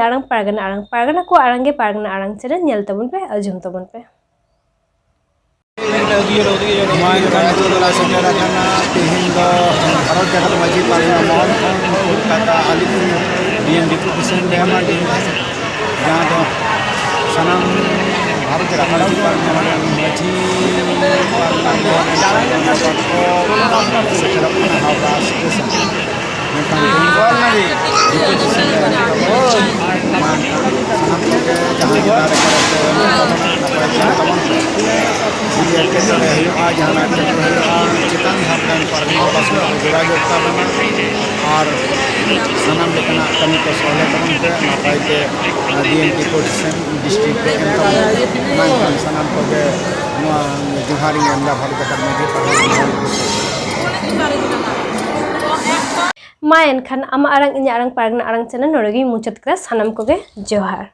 arang pargana ko arang ge pargana arang channel nyel tabun pe ajum tabun pe Main kan itulah sejarah karena Hindo Harus Jakarta Maji Parina Mohon Kolkata Alipur Dian Deputation Dema di jहाँ तो सनम Bharat Jakarta Maji Parina Maji secara penahawas tentang tinggal lagi deputation Dema sangat oke jहाँ kita dia kesalahan hukum jangan kesalahan kita lihatkan para pasal berajuk tabana और सनम लेकिन कमी को सोले तमन पे नापाई के DMP position district के मैं सनम को के जुहारी अंदा भारत का में main kan ama arang ini arang pargana arang channel noregi muchat kras sanam ko ge johar